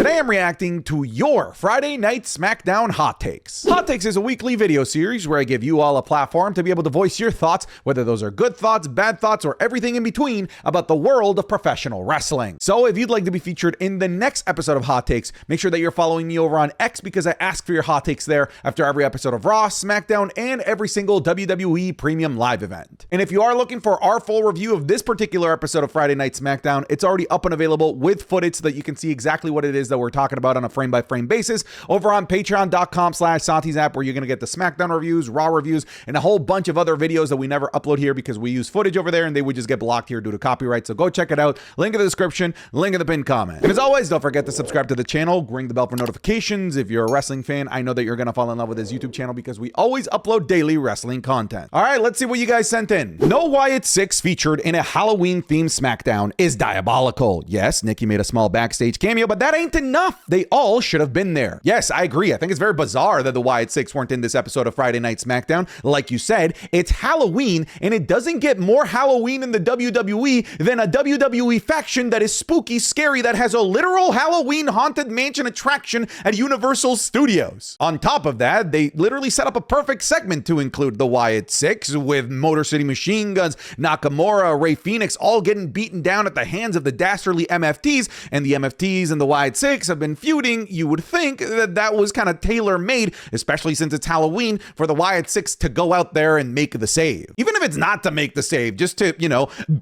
Today I'm reacting to your Friday Night Smackdown Hot Takes. Hot Takes is a weekly video series where I give you all a platform to be able to voice your thoughts, whether those are good thoughts, bad thoughts, or everything in between about the world of professional wrestling. So if you'd like to be featured in the next episode of Hot Takes, make sure that you're following me over on X because I ask for your hot takes there after every episode of Raw, Smackdown, and every single WWE Premium Live event. And if you are looking for our full review of this particular episode of Friday Night Smackdown, it's already up and available with footage so that you can see exactly what it is that we're talking about on a frame-by-frame basis over on patreon.com/SantiZap, where you're going to get the Smackdown reviews, Raw reviews, and a whole bunch of other videos that we never upload here because we use footage over there and they would just get blocked here due to copyright. So go check it out. Link in the description, link in the pinned comment. And as always, don't forget to subscribe to the channel, ring the bell for notifications. If you're a wrestling fan, I know that you're going to fall in love with this YouTube channel because we always upload daily wrestling content. All right, let's see what you guys sent in. No Wyatt 6 featured in a Halloween-themed Smackdown is diabolical. Yes, Nikki made a small backstage cameo, but that ain't enough. They all should have been there. Yes, I agree. I think it's very bizarre that the Wyatt 6 weren't in this episode of Friday Night Smackdown. Like you said, it's Halloween, and it doesn't get more Halloween in the WWE than a WWE faction that is spooky, scary, that has a literal Halloween haunted mansion attraction at Universal Studios. On top of that, they literally set up a perfect segment to include the Wyatt 6 with Motor City Machine Guns, Nakamura, Ray Phoenix, all getting beaten down at the hands of the dastardly MFTs, and the MFTs and the Wyatt 6 have been feuding. You would think that that was kind of tailor-made, especially since it's Halloween, for the Wyatt 6 to go out there and make the save. Even if it's not to make the save, just to,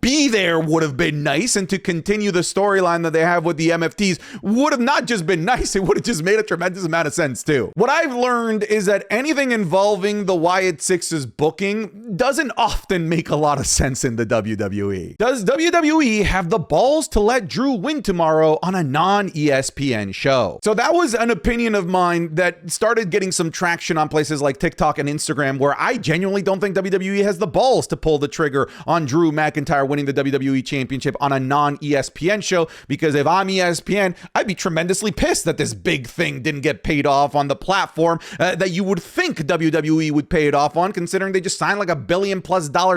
be there would have been nice, and to continue the storyline that they have with the MFTs would have not just been nice, it would have just made a tremendous amount of sense too. What I've learned is that anything involving the Wyatt 6's booking doesn't often make a lot of sense in the WWE. Does WWE have the balls to let Drew win tomorrow on a non-ESPN show? So that was an opinion of mine that started getting some traction on places like TikTok and Instagram, where I genuinely don't think WWE has the balls to pull the trigger on Drew McIntyre winning the WWE Championship on a non-ESPN show, because if I'm ESPN, I'd be tremendously pissed that this big thing didn't get paid off on the platform that you would think WWE would pay it off on, considering they just signed like $1 billion+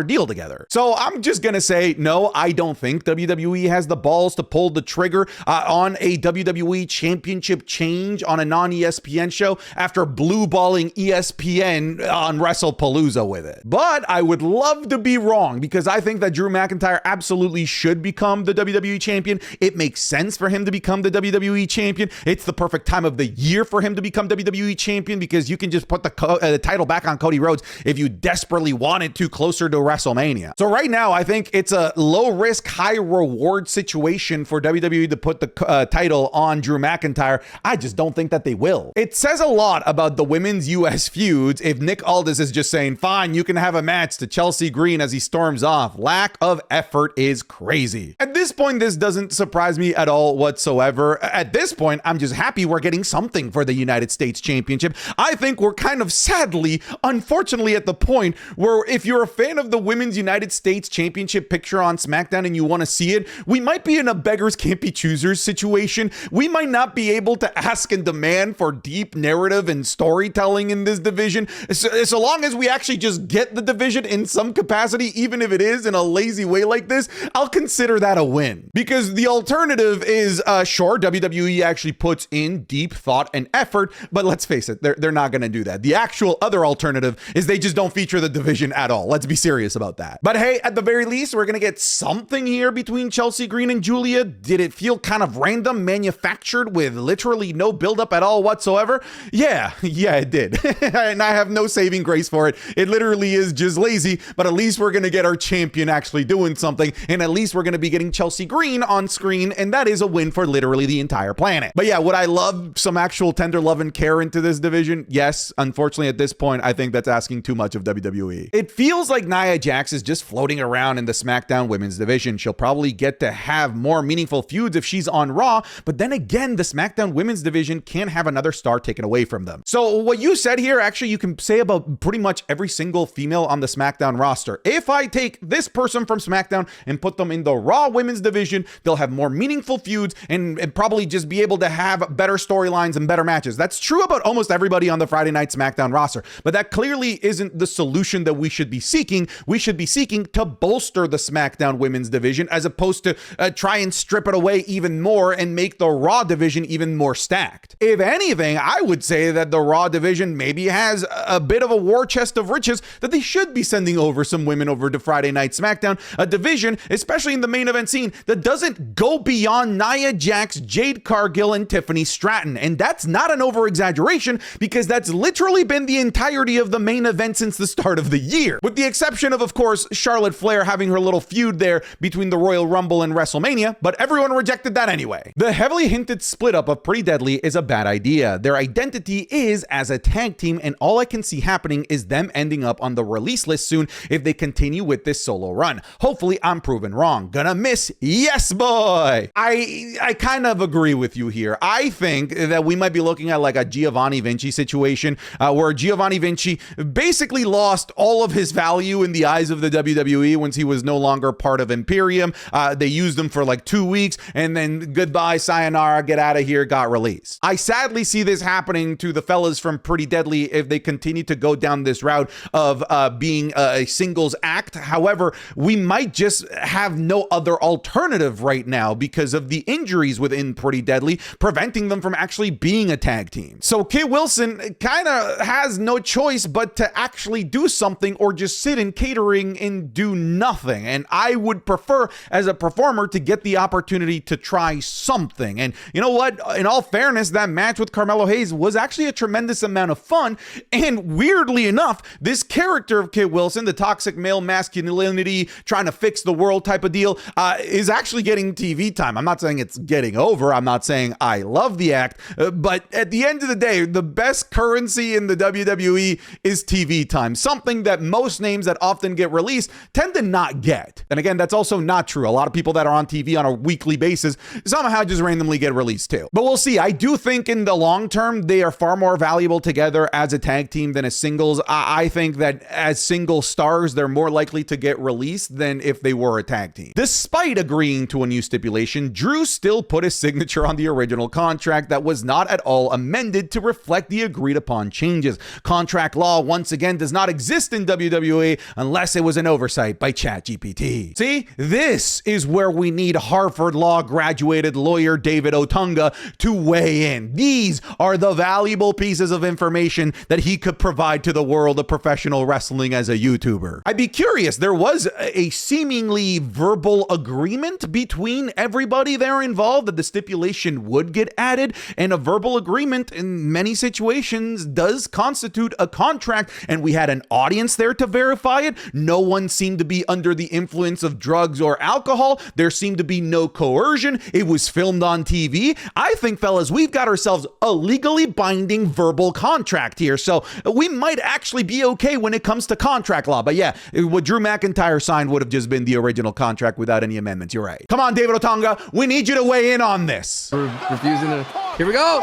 deal together. So I'm just gonna say, no, I don't think WWE has the balls to pull the trigger on a WWE Championship change on a non-ESPN show after blue balling ESPN on WrestlePalooza with it. But I would love to be wrong, because I think that Drew McIntyre absolutely should become the WWE champion. It makes sense for him to become the WWE champion. It's the perfect time of the year for him to become WWE champion, because you can just put the title back on Cody Rhodes if you desperately wanted to, closer to WrestleMania. So right now, I think it's a low risk, high reward situation for WWE to put the title on Drew McIntyre. I just don't think that they will. It says a lot about the women's US feuds if Nick Aldis is just saying, fine, you can have a match, to Chelsea Green as he storms off. Lack of effort is crazy. At this point, this doesn't surprise me at all whatsoever. At this point, I'm just happy we're getting something for the United States Championship. I think we're kind of sadly, unfortunately, at the point where if you're a fan of the Women's United States Championship picture on SmackDown and you want to see it, we might be in a beggars can't be choosers situation. We might not be able to ask and demand for deep narrative and storytelling in this division. So long as we actually just get the division in some capacity, even if it is in a lazy way like this, I'll consider that a win. Because the alternative is, sure, WWE actually puts in deep thought and effort, but let's face it, they're not going to do that. The actual other alternative is they just don't feature the division at all. Let's be serious about that. But hey, at the very least, we're going to get something here between Chelsea Green and Julia. Did it feel kind of random, manufactured, with literally no buildup at all whatsoever? Yeah, it did. And I have no saving grace for it. It literally is just lazy, but at least we're going to get our champion actually doing something, and at least we're going to be getting Chelsea Green on screen, and that is a win for literally the entire planet. But yeah, would I love some actual tender love and care into this division? Yes. Unfortunately, at this point, I think that's asking too much of WWE. It feels like Nia Jax is just floating around in the SmackDown women's division. She'll probably get to have more meaningful feuds if she's on Raw, but then again, the SmackDown women's division can't have another star taken away from them. So what you said here, actually, you can say about pretty much every single female on the SmackDown roster. If I take this person from SmackDown and put them in the Raw women's division, they'll have more meaningful feuds and probably just be able to have better storylines and better matches. That's true about almost everybody on the Friday Night SmackDown roster, but that clearly isn't the solution that we should be seeking. We should be seeking to bolster the SmackDown women's division as opposed to try and strip it away even more and make the Raw Raw division even more stacked. If anything, I would say that the Raw division maybe has a bit of a war chest of riches that they should be sending over some women over to Friday Night SmackDown, a division, especially in the main event scene, that doesn't go beyond Nia Jax, Jade Cargill, and Tiffany Stratton. And that's not an over-exaggeration, because that's literally been the entirety of the main event since the start of the year. With the exception of course, Charlotte Flair having her little feud there between the Royal Rumble and WrestleMania, but everyone rejected that anyway. The heavily hinted split up of Pretty Deadly is a bad idea. Their identity is as a tag team, and all I can see happening is them ending up on the release list soon if they continue with this solo run. Hopefully I'm proven wrong. Gonna miss, yes boy. I kind of agree with you here. I think that we might be looking at like a Giovanni Vinci situation, where Giovanni Vinci basically lost all of his value in the eyes of the WWE once he was no longer part of Imperium. They used him for like 2 weeks, and then goodbye, sayonara, get out of here, got released. I sadly see this happening to the fellas from Pretty Deadly if they continue to go down this route of being a singles act. However, we might just have no other alternative right now because of the injuries within Pretty Deadly, preventing them from actually being a tag team. So Kit Wilson kind of has no choice but to actually do something, or just sit in catering and do nothing. And I would prefer as a performer to get the opportunity to try something. And you know what? In all fairness, that match with Carmelo Hayes was actually a tremendous amount of fun. And weirdly enough, this character of Kit Wilson, the toxic male masculinity, trying to fix the world type of deal, is actually getting TV time. I'm not saying it's getting over. I'm not saying I love the act, but at the end of the day, the best currency in the WWE is TV time, something that most names that often get released tend to not get. And again, that's also not true. A lot of people that are on TV on a weekly basis somehow just randomly get released too. But we'll see. I do think in the long term, they are far more valuable together as a tag team than as singles. I think that as single stars, they're more likely to get released than if they were a tag team. Despite agreeing to a new stipulation, Drew still put his signature on the original contract that was not at all amended to reflect the agreed upon changes. Contract law, once again, does not exist in WWE unless it was an oversight by ChatGPT. See, this is where we need Harvard Law graduated lawyer David Otunga to weigh in. These are the valuable pieces of information that he could provide to the world of professional wrestling as a YouTuber. I'd be curious, there was a seemingly verbal agreement between everybody there involved that the stipulation would get added, and a verbal agreement in many situations does constitute a contract, and we had an audience there to verify it. No one seemed to be under the influence of drugs or alcohol. There seemed to be no coercion. It was filmed on TV. I think, fellas, we've got ourselves a legally binding verbal contract here, so we might actually be okay when it comes to contract law. But yeah, what Drew McIntyre signed would have just been the original contract without any amendments. You're right. Come on, David Otunga, we need you to weigh in on this. We're refusing to. Here we go.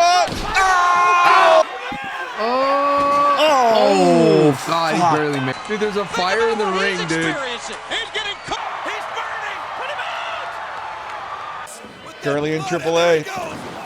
Oh, God, he barely made. Dude, there's a fire in the ring, dude. He's getting cooked. He's burning. Put him out. Curly and Triple A.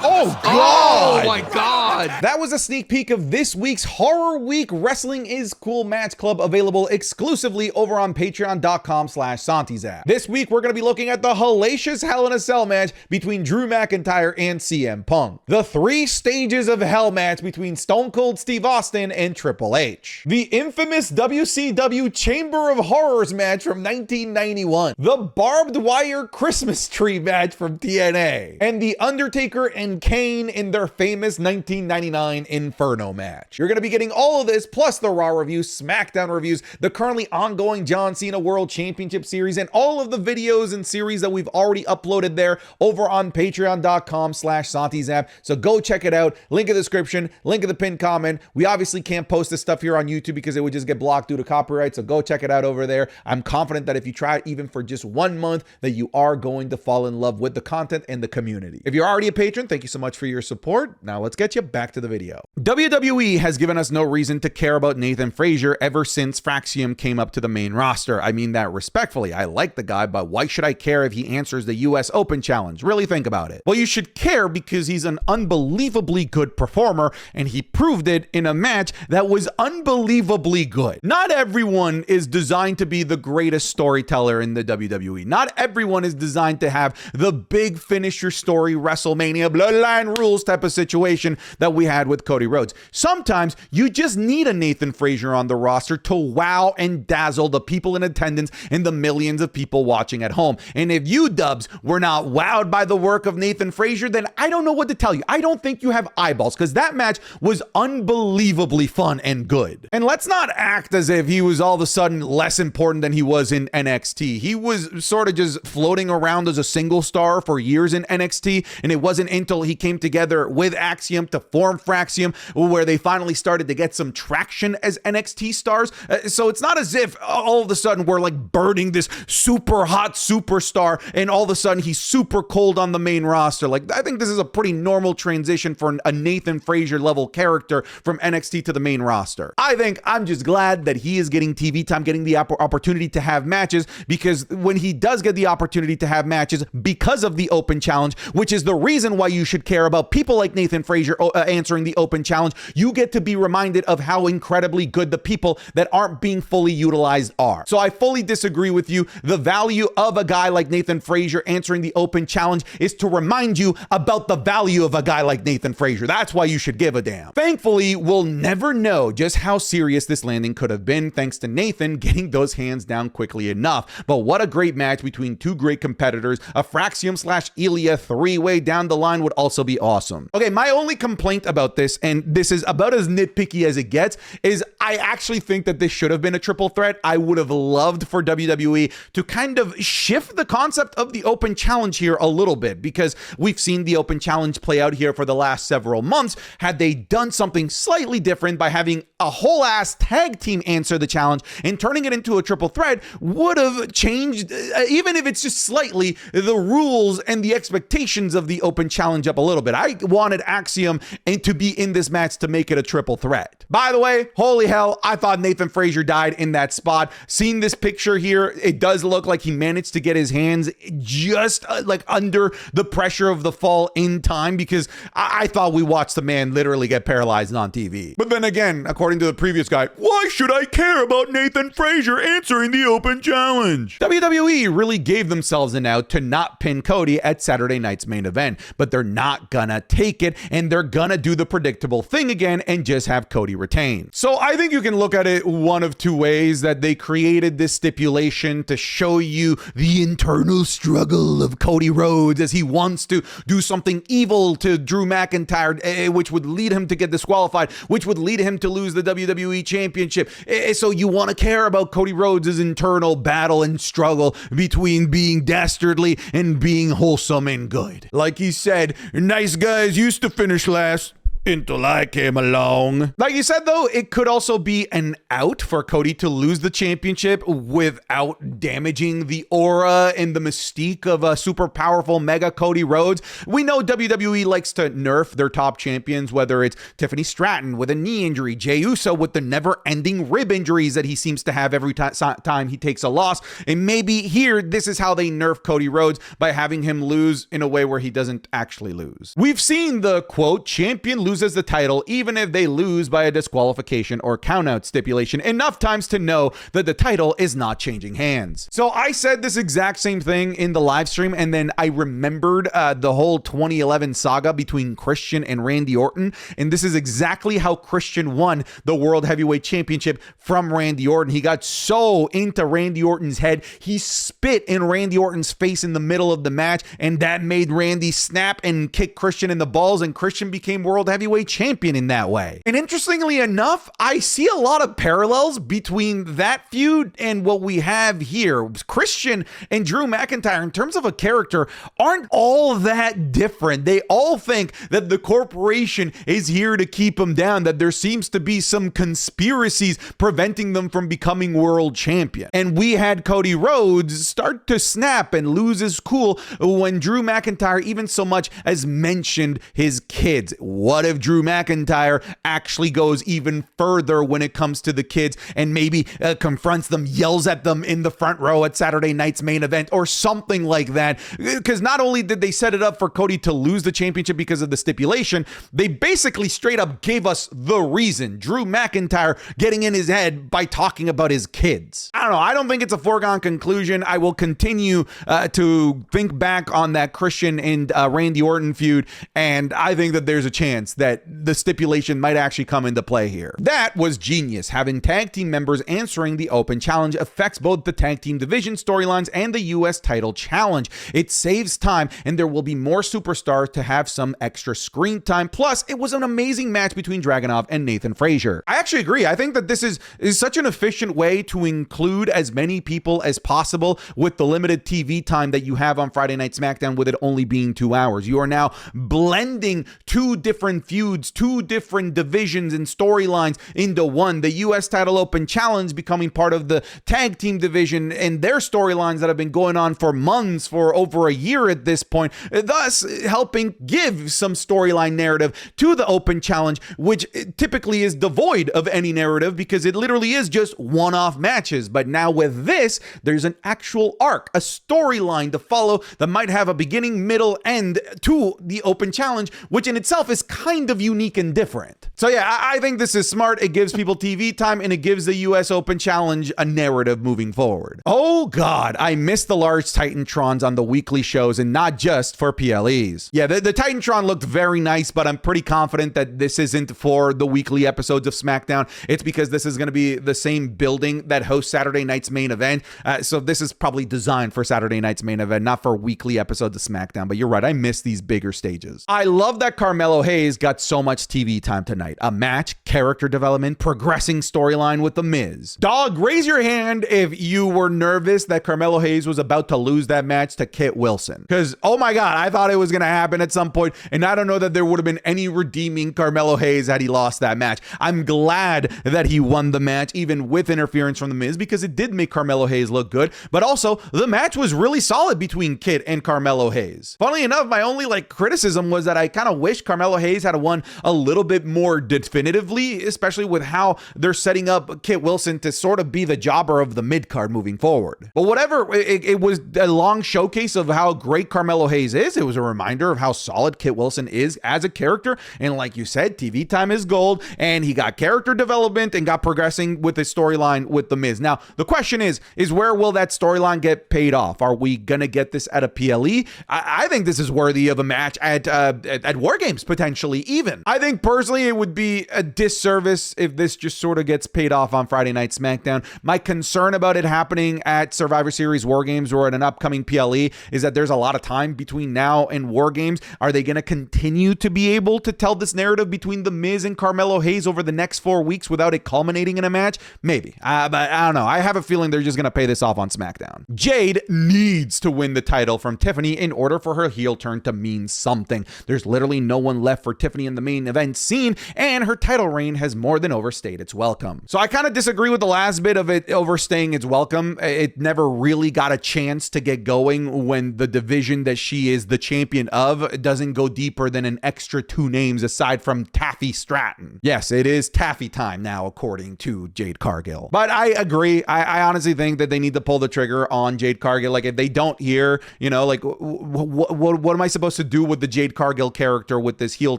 Oh, God. God. Oh, my God. That was a sneak peek of this week's Horror Week Wrestling is Cool Match Club, available exclusively over on patreon.com/SantiZap. This week, we're going to be looking at the hellacious Hell in a Cell match between Drew McIntyre and CM Punk. The 3 stages of Hell match between Stone Cold Steve Austin and Triple H. The infamous WCW Chamber of Horrors match from 1991. The barbed wire Christmas tree match from TNA. And the Undertaker and Kane in their famous 1999 Inferno match. You're going to be getting all of this, plus the Raw reviews, Smackdown reviews, the currently ongoing John Cena World Championship Series, and all of the videos and series that we've already uploaded there over on patreon.com/SantiZap. So go check it out. Link in the description, link in the pinned comment. We obviously can't post this stuff here on YouTube because it would just get blocked due to copyright. So go check it out over there. I'm confident that if you try it even for just 1 month, that you are going to fall in love with the content and the community. If you're already a patron, thank you so much for your support. board. Now let's get you back to the video. WWE has given us no reason to care about Nathan Frazer ever since Fraxium came up to the main roster. I mean that respectfully. I like the guy, but why should I care if he answers the US Open Challenge? Really think about it. Well, you should care because he's an unbelievably good performer, and he proved it in a match that was unbelievably good. Not everyone is designed to be the greatest storyteller in the WWE. Not everyone is designed to have the big finish your story WrestleMania bloodline rules type of situation that we had with Cody Rhodes. Sometimes you just need a Nathan Frazer on the roster to wow and dazzle the people in attendance and the millions of people watching at home. And if you dubs were not wowed by the work of Nathan Frazer, then I don't know what to tell you. I don't think you have eyeballs, because that match was unbelievably fun and good. And let's not act as if he was all of a sudden less important than he was in NXT. He was sort of just floating around as a single star for years in NXT, and it wasn't until he came together with Axiom to form Fraxium where they finally started to get some traction as NXT stars. So it's not as if all of a sudden we're like burning this super hot superstar and all of a sudden he's super cold on the main roster. Like, I think this is a pretty normal transition for a Nathan Frazer level character from NXT to the main roster. I think I'm just glad that he is getting TV time, getting the opportunity to have matches, because when he does get the opportunity to have matches because of the Open Challenge, which is the reason why you should care about people like Nathan Frazer answering the Open Challenge, you get to be reminded of how incredibly good the people that aren't being fully utilized are. So I fully disagree with you. The value of a guy like Nathan Frazer answering the Open Challenge is to remind you about the value of a guy like Nathan Frazer. That's why you should give a damn. Thankfully, we'll never know just how serious this landing could have been thanks to Nathan getting those hands down quickly enough. But what a great match between two great competitors. A Fraxium / Ilya three-way down the line would also be awesome. Okay, my only complaint about this, and this is about as nitpicky as it gets, is I actually think that this should have been a triple threat. I would have loved for WWE to kind of shift the concept of the Open Challenge here a little bit, because we've seen the Open Challenge play out here for the last several months. Had they done something slightly different by having a whole ass tag team answer the challenge and turning it into a triple threat, would have changed, even if it's just slightly, the rules and the expectations of the Open Challenge up a little bit. I wanted Axiom to be in this match to make it a triple threat. By the way, holy hell, I thought Nathan Frazer died in that spot. Seeing this picture here, it does look like he managed to get his hands just like under the pressure of the fall in time, because I thought we watched the man literally get paralyzed on TV. But then again, according to the previous guy, why should I care about Nathan Frazer answering the Open Challenge? WWE really gave themselves an out to not pin Cody at Saturday night's main event, but they're not gonna take it, and they're gonna do the predictable thing again and just have Cody retain. So I think you can look at it one of two ways: that they created this stipulation to show you the internal struggle of Cody Rhodes as he wants to do something evil to Drew McIntyre, which would lead him to get disqualified, which would lead him to lose the WWE Championship. So you want to care about Cody Rhodes' internal battle and struggle between being dastardly and being wholesome and good. Like he said, nice guys used to finish last until I came along. Like you said, though, it could also be an out for Cody to lose the championship without damaging the aura and the mystique of a super powerful mega Cody Rhodes. We know WWE likes to nerf their top champions, whether it's Tiffany Stratton with a knee injury, Jey Uso with the never-ending rib injuries that he seems to have every time he takes a loss. And maybe here, this is how they nerf Cody Rhodes, by having him lose in a way where he doesn't actually lose. We've seen the, quote, champion loses the title even if they lose by a disqualification or countout stipulation enough times to know that the title is not changing hands. So I said this exact same thing in the live stream, and then I remembered the whole 2011 saga between Christian and Randy Orton, and this is exactly how Christian won the World Heavyweight Championship from Randy Orton. He got so into Randy Orton's head, he spit in Randy Orton's face in the middle of the match, and that made Randy snap and kick Christian in the balls, and Christian became World Heavyweight heavyweight champion in that way. And interestingly enough, I see a lot of parallels between that feud and what we have here. Christian and Drew McIntyre, in terms of a character, aren't all that different. They all think that the corporation is here to keep them down, that there seems to be some conspiracies preventing them from becoming world champion. And we had Cody Rhodes start to snap and lose his cool when Drew McIntyre even so much as mentioned his kids. What if Drew McIntyre actually goes even further when it comes to the kids and maybe confronts them, yells at them in the front row at Saturday night's main event or something like that? Because not only did they set it up for Cody to lose the championship because of the stipulation, they basically straight up gave us the reason. Drew McIntyre getting in his head by talking about his kids. I don't know. I don't think it's a foregone conclusion. I will continue to think back on that Christian and Randy Orton feud, and I think that there's a chance that the stipulation might actually come into play here. That was genius. Having tag team members answering the open challenge affects both the tag team division storylines and the US title challenge. It saves time, and there will be more superstars to have some extra screen time. Plus, it was an amazing match between Dragunov and Nathan Frazer. I actually agree. I think that this is such an efficient way to include as many people as possible with the limited TV time that you have on Friday Night SmackDown, with it only being 2 hours. You are now blending two different feuds, two different divisions and storylines into one. The US title open challenge becoming part of the tag team division and their storylines that have been going on for months, for over a year at this point, thus helping give some storyline narrative to the open challenge, which typically is devoid of any narrative because it literally is just one-off matches. But now with this, there's an actual arc, a storyline to follow that might have a beginning, middle, end to the open challenge, which in itself is kind of unique and different. So yeah, I think this is smart. It gives people TV time and it gives the US Open Challenge a narrative moving forward. Oh God, I miss the large Titantrons on the weekly shows, and not just for PLEs. Yeah, the Titantron looked very nice, but I'm pretty confident that this isn't for the weekly episodes of SmackDown. It's because this is going to be the same building that hosts Saturday night's main event. So this is probably designed for Saturday night's main event, not for weekly episodes of SmackDown. But you're right, I miss these bigger stages. I love that Carmelo Hayes got so much TV time tonight. A match, character development, progressing storyline with The Miz. Dog, raise your hand if you were nervous that Carmelo Hayes was about to lose that match to Kit Wilson. Because, oh my God, I thought it was going to happen at some point, and I don't know that there would have been any redeeming Carmelo Hayes had he lost that match. I'm glad that he won the match, even with interference from The Miz, because it did make Carmelo Hayes look good, but also the match was really solid between Kit and Carmelo Hayes. Funnily enough, my only criticism was that I kind of wish Carmelo Hayes had won a little bit more definitively, especially with how they're setting up Kit Wilson to sort of be the jobber of the mid-card moving forward. But whatever, it was a long showcase of how great Carmelo Hayes is. It was a reminder of how solid Kit Wilson is as a character, and like you said, TV time is gold, and he got character development and got progressing with his storyline with The Miz. Now, the question is where will that storyline get paid off? Are we gonna get this at a PLE? I think this is worthy of a match at War Games, potentially even. I think personally it would be a disservice if this just sort of gets paid off on Friday Night SmackDown. My concern about it happening at Survivor Series War Games or at an upcoming PLE is that there's a lot of time between now and War Games. Are they going to continue to be able to tell this narrative between The Miz and Carmelo Hayes over the next 4 weeks without it culminating in a match? Maybe. But I don't know. I have a feeling they're just going to pay this off on SmackDown. Jade needs to win the title from Tiffany in order for her heel turn to mean something. There's literally no one left for Tiffany in the main event scene, and her title reign has more than overstayed its welcome. So I kind of disagree with the last bit of it overstaying its welcome. It never really got a chance to get going when the division that she is the champion of doesn't go deeper than an extra 2 names aside from Taffy Stratton. Yes, it is Taffy time now, according to Jade Cargill. But I agree. I honestly think that they need to pull the trigger on Jade Cargill. Like, if they don't hear, what am I supposed to do with the Jade Cargill character with this heel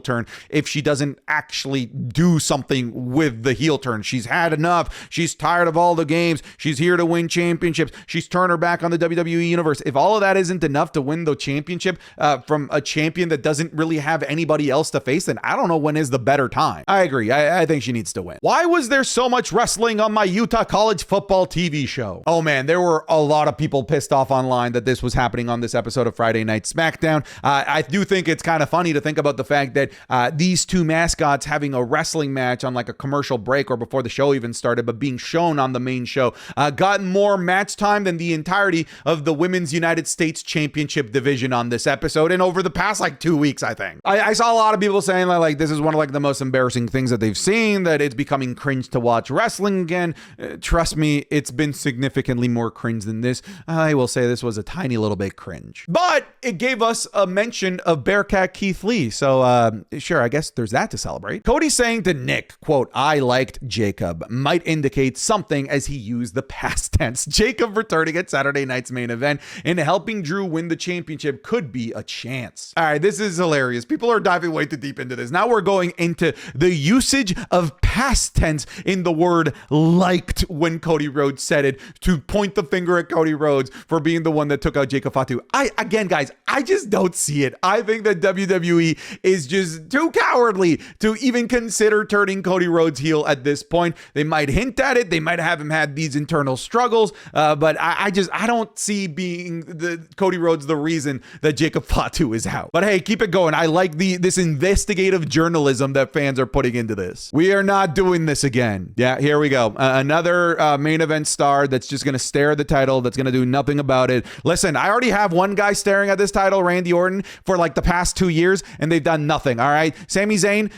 turn if she doesn't actually do something with the heel turn? She's had enough. She's tired of all the games. She's here to win championships. She's turned her back on the WWE universe. If all of that isn't enough to win the championship from a champion that doesn't really have anybody else to face, then I don't know when is the better time. I agree. I think she needs to win. Why was there so much wrestling on my Utah college football TV show? Oh man, there were a lot of people pissed off online that this was happening on this episode of Friday Night SmackDown. I do think it's kind of funny to think about the fact that these two mascots having a wrestling match on like a commercial break or before the show even started, but being shown on the main show, gotten more match time than the entirety of the Women's United States Championship division on this episode. And over the past like 2 weeks, I think. I saw a lot of people saying that like this is one of like the most embarrassing things that they've seen, that it's becoming cringe to watch wrestling again. Trust me, it's been significantly more cringe than this. I will say this was a tiny little bit cringe. But it gave us a mention of Bearcat Keith Lee. So sure, I guess there's that to celebrate. Cody saying to Nick, quote, "I liked Jacob," might indicate something as he used the past tense. Jacob returning at Saturday night's main event and helping Drew win the championship could be a chance. All right, this is hilarious. People are diving way too deep into this. Now we're going into the usage of past tense in the word liked when Cody Rhodes said it, to point the finger at Cody Rhodes for being the one that took out Jacob Fatu. Again, guys, I just don't see it. I think that WWE is just too cowardly to even consider turning Cody Rhodes heel at this point. They might hint at it. They might have him had these internal struggles, but I don't see being the Cody Rhodes the reason that Jacob Fatu is out. But hey, keep it going. I like this investigative journalism that fans are putting into this. We are not doing this again. Yeah, here we go. Another main event star that's just going to stare at the title, that's going to do nothing about it. Listen, I already have one guy staring at this title, Randy Orton, for like the past 2 years, and they've done nothing. All right, Sami Zayn,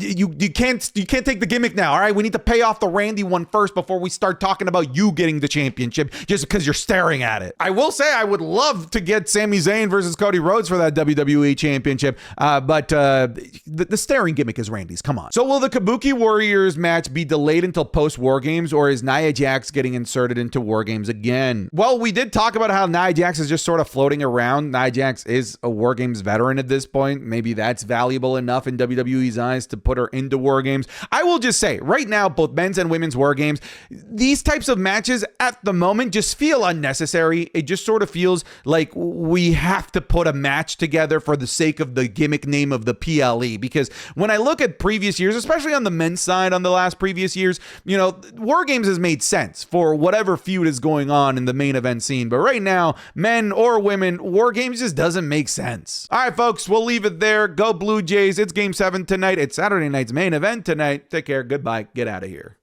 you can't take the gimmick now. All right, we need to pay off the Randy one first before we start talking about you getting the championship just because you're staring at it. I will say I would love to get Sami Zayn versus Cody Rhodes for that WWE championship, but the staring gimmick is Randy's. Come on. So will the Kabuki Warriors match be delayed until post War Games, or is Nia Jax getting inserted into War Games again? Well, we did talk about how Nia Jax is just sort of floating around. Nia Jax is a War Games veteran at this point. Maybe that's valuable enough in WWE's eyes to put her into War Games. I will just say right now, both men's and women's War Games, these types of matches at the moment just feel unnecessary. It just sort of feels like we have to put a match together for the sake of the gimmick name of the PLE. Because when I look at previous years, especially on the men's side on the last previous years, you know, War Games has made sense for whatever feud is going on in the main event scene. But right now, men or women, War Games just doesn't make sense. All right, folks, we'll leave it there. Go Blue Jays. It's Game 7 tonight. It's Saturday night's main event tonight. Take care. Goodbye. Get out of here.